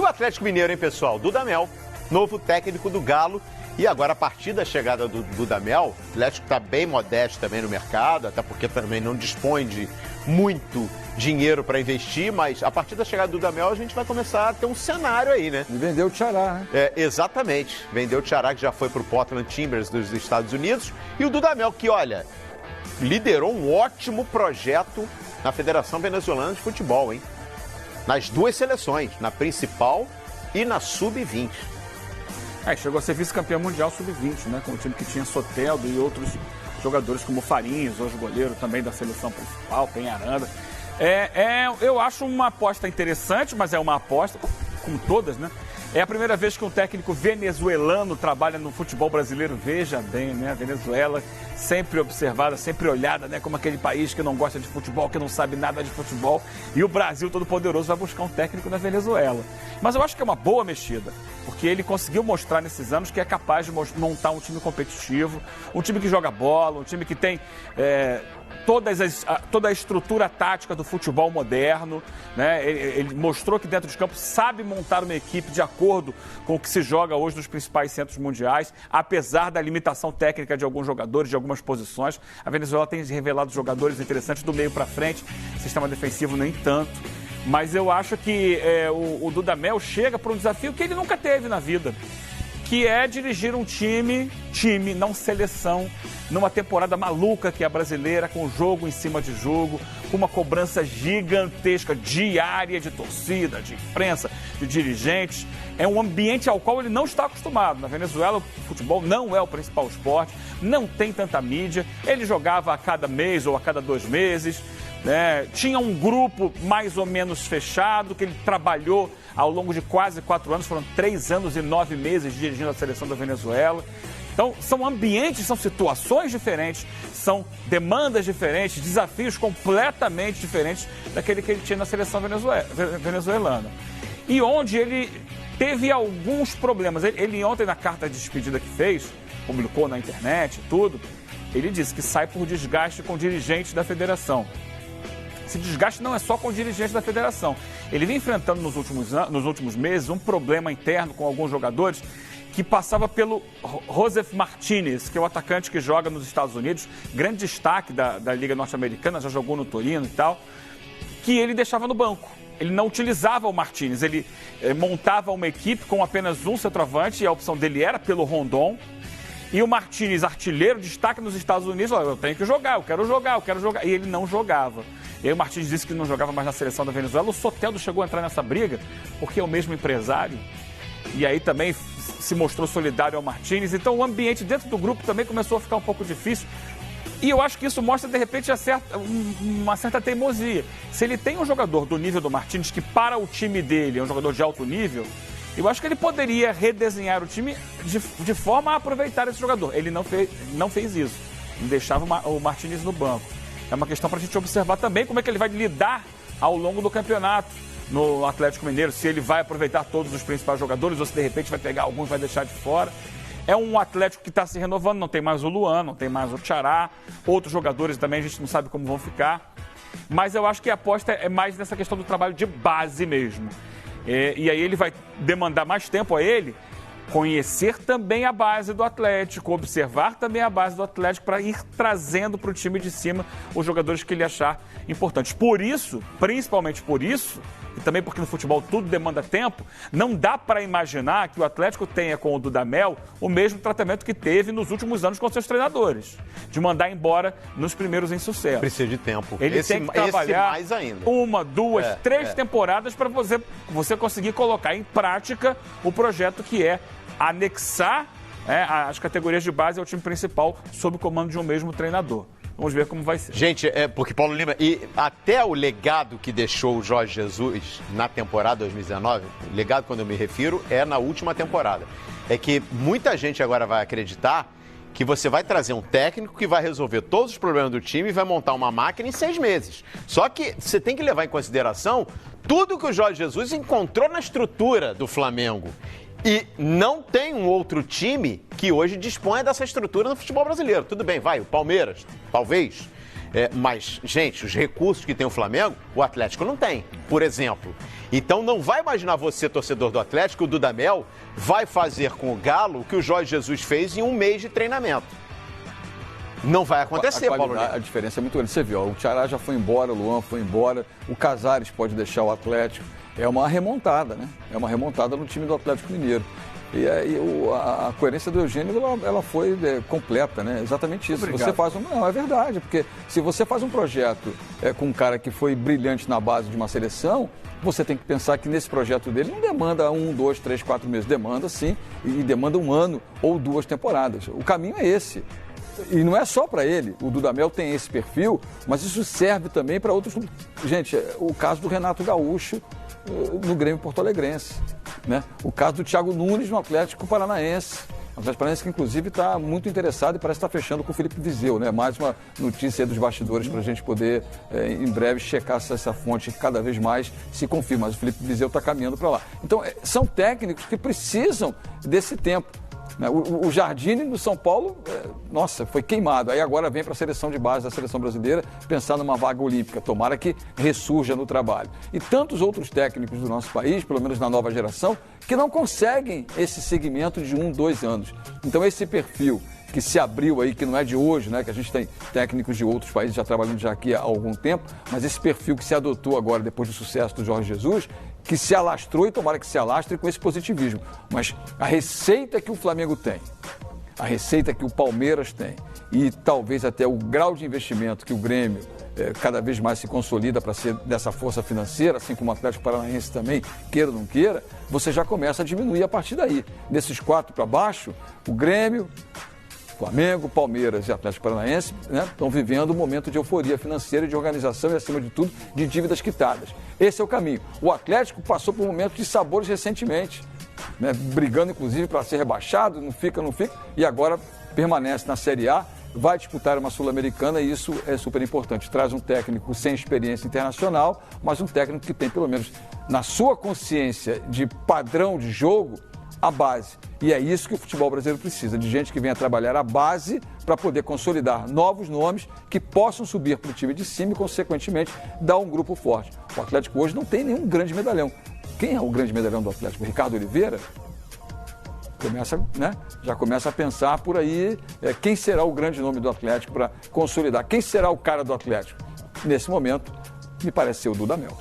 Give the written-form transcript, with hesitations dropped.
o Atlético Mineiro, hein, pessoal? Dudamel, novo técnico do Galo. E agora, a partir da chegada do Dudamel, o Atlético está bem modesto também no mercado, até porque também não dispõe de muito dinheiro para investir, mas a partir da chegada do Dudamel a gente vai começar a ter um cenário aí, né? E vendeu o Tchará, né? Exatamente. Vendeu o Tchará, que já foi para o Portland Timbers dos Estados Unidos. E o Dudamel, que, olha, liderou um ótimo projeto na Federação Venezuelana de Futebol, hein? Nas duas seleções, na principal e na sub-20. Chegou a ser vice-campeão mundial sub-20, né? Com o time que tinha Soteldo e outros jogadores como Farinhas, hoje goleiro também da seleção principal, Penharanda. Eu acho uma aposta interessante, mas é uma aposta, como todas, né? É a primeira vez que um técnico venezuelano trabalha no futebol brasileiro. Veja bem, né? A Venezuela sempre observada, sempre olhada, né? Como aquele país que não gosta de futebol, que não sabe nada de futebol. E o Brasil todo-poderoso vai buscar um técnico na Venezuela. Mas eu acho que é uma boa mexida, porque ele conseguiu mostrar nesses anos que é capaz de montar um time competitivo, um time que joga bola, um time que tem toda a estrutura tática do futebol moderno, né? Ele mostrou que dentro de campo sabe montar uma equipe de acordo com o que se joga hoje nos principais centros mundiais, apesar da limitação técnica de alguns jogadores, de algumas posições. A Venezuela tem revelado jogadores interessantes do meio para frente, sistema defensivo nem tanto. Mas eu acho que o Dudamel chega para um desafio que ele nunca teve na vida, que é dirigir um time, não seleção, numa temporada maluca que é a brasileira, com jogo em cima de jogo, com uma cobrança gigantesca, diária de torcida, de imprensa, de dirigentes. É um ambiente ao qual ele não está acostumado. Na Venezuela, o futebol não é o principal esporte, não tem tanta mídia. Ele jogava a cada mês ou a cada 2 meses, né? Tinha um grupo mais ou menos fechado, que ele trabalhou ao longo de quase 4 anos, foram 3 anos e 9 meses dirigindo a seleção da Venezuela. Então, são ambientes, são situações diferentes, são demandas diferentes, desafios completamente diferentes daquele que ele tinha na seleção venezuelana. E onde ele teve alguns problemas. Ele ontem, na carta de despedida que fez, publicou na internet e tudo, ele disse que sai por desgaste com dirigentes da federação. Esse desgaste não é só com os dirigentes da federação. Ele vem enfrentando nos últimos meses um problema interno com alguns jogadores que passava pelo Josef Martínez, que é o atacante que joga nos Estados Unidos, grande destaque da Liga Norte-Americana, já jogou no Torino e tal, que ele deixava no banco. Ele não utilizava o Martínez, ele montava uma equipe com apenas um centroavante, e a opção dele era pelo Rondon. E o Martínez, artilheiro, destaque nos Estados Unidos, eu tenho que jogar, eu quero jogar. E ele não jogava. E aí o Martínez disse que não jogava mais na seleção da Venezuela. O Soteldo chegou a entrar nessa briga, porque é o mesmo empresário. E aí também se mostrou solidário ao Martínez. Então o ambiente dentro do grupo também começou a ficar um pouco difícil. E eu acho que isso mostra, de repente, uma certa teimosia. Se ele tem um jogador do nível do Martínez, que para o time dele é um jogador de alto nível, eu acho que ele poderia redesenhar o time de forma a aproveitar esse jogador. Ele não fez isso. Ele deixava o Martínez no banco. É uma questão para a gente observar também como é que ele vai lidar ao longo do campeonato no Atlético Mineiro. Se ele vai aproveitar todos os principais jogadores ou se de repente vai pegar alguns e vai deixar de fora. É um Atlético que está se renovando, não tem mais o Luan, não tem mais o Tchará. Outros jogadores também a gente não sabe como vão ficar. Mas eu acho que a aposta é mais nessa questão do trabalho de base mesmo. E aí ele vai demandar mais tempo a ele conhecer também a base do Atlético, observar também a base do Atlético para ir trazendo para o time de cima os jogadores que ele achar importantes. Por isso, principalmente por isso, e também porque no futebol tudo demanda tempo, não dá para imaginar que o Atlético tenha com o Dudamel o mesmo tratamento que teve nos últimos anos com seus treinadores, de mandar embora nos primeiros insucesso. Precisa de tempo. Ele tem que trabalhar mais ainda. 1, 2, 3 temporadas para você conseguir colocar em prática o projeto que é anexar as categorias de base ao time principal sob o comando de um mesmo treinador. Vamos ver como vai ser. Gente, porque Paulo Lima, e até o legado que deixou o Jorge Jesus na temporada 2019, legado quando eu me refiro, é na última temporada. É que muita gente agora vai acreditar que você vai trazer um técnico que vai resolver todos os problemas do time e vai montar uma máquina em 6 meses. Só que você tem que levar em consideração tudo que o Jorge Jesus encontrou na estrutura do Flamengo. E não tem um outro time que hoje disponha dessa estrutura no futebol brasileiro. Tudo bem, vai, o Palmeiras, talvez. Mas, gente, os recursos que tem o Flamengo, o Atlético não tem, por exemplo. Então não vai imaginar você, torcedor do Atlético, que o Dudamel vai fazer com o Galo o que o Jorge Jesus fez em um mês de treinamento. Não vai acontecer, Paulo Neto. A diferença é muito grande. Você viu, o Thiará já foi embora, o Luan foi embora, o Casares pode deixar o Atlético. É uma remontada, né? É uma remontada no time do Atlético Mineiro. E aí a coerência do Eugênio, ela foi completa, né? Exatamente isso. Obrigado. Você faz não, é verdade, porque se você faz um projeto com um cara que foi brilhante na base de uma seleção, você tem que pensar que nesse projeto dele não demanda 1, 2, 3, 4 meses. Demanda sim, e demanda 1 ano ou 2 temporadas. O caminho é esse. E não é só para ele. O Dudamel tem esse perfil, mas isso serve também para outros. Gente, o caso do Renato Gaúcho no Grêmio Porto-Alegrense, né? O caso do Thiago Nunes no Atlético Paranaense. O Atlético Paranaense que inclusive está muito interessado e parece estar fechando com o Felipe Viseu, né? Mais uma notícia aí dos bastidores para a gente poder em breve checar se essa fonte cada vez mais se confirma. Mas o Felipe Viseu está caminhando para lá. Então são técnicos que precisam desse tempo. O Jardine do São Paulo, nossa, foi queimado. Aí agora vem para a seleção de base da seleção brasileira pensar numa vaga olímpica. Tomara que ressurja no trabalho. E tantos outros técnicos do nosso país, pelo menos na nova geração, que não conseguem esse segmento de 1, 2 anos. Então esse perfil que se abriu aí, que não é de hoje, né? Que a gente tem técnicos de outros países já trabalhando já aqui há algum tempo, mas esse perfil que se adotou agora depois do sucesso do Jorge Jesus, que se alastrou e tomara que se alastre com esse positivismo. Mas a receita que o Flamengo tem, a receita que o Palmeiras tem e talvez até o grau de investimento que o Grêmio cada vez mais se consolida para ser dessa força financeira, assim como o Atlético Paranaense também, queira ou não queira, você já começa a diminuir a partir daí. Desses 4 para baixo, o Grêmio, Flamengo, Palmeiras e Atlético Paranaense, né, estão vivendo um momento de euforia financeira, de organização e, acima de tudo, de dívidas quitadas. Esse é o caminho. O Atlético passou por um momento de sabores recentemente, né, brigando, inclusive, para ser rebaixado, não fica, e agora permanece na Série A, vai disputar uma Sul-Americana e isso é super importante. Traz um técnico sem experiência internacional, mas um técnico que tem, pelo menos, na sua consciência de padrão de jogo, a base. E é isso que o futebol brasileiro precisa, de gente que venha trabalhar a base para poder consolidar novos nomes que possam subir para o time de cima e, consequentemente, dar um grupo forte. O Atlético hoje não tem nenhum grande medalhão. Quem é o grande medalhão do Atlético? Ricardo Oliveira? Já começa a pensar por aí quem será o grande nome do Atlético para consolidar. Quem será o cara do Atlético? Nesse momento, me parece ser o Dudamel.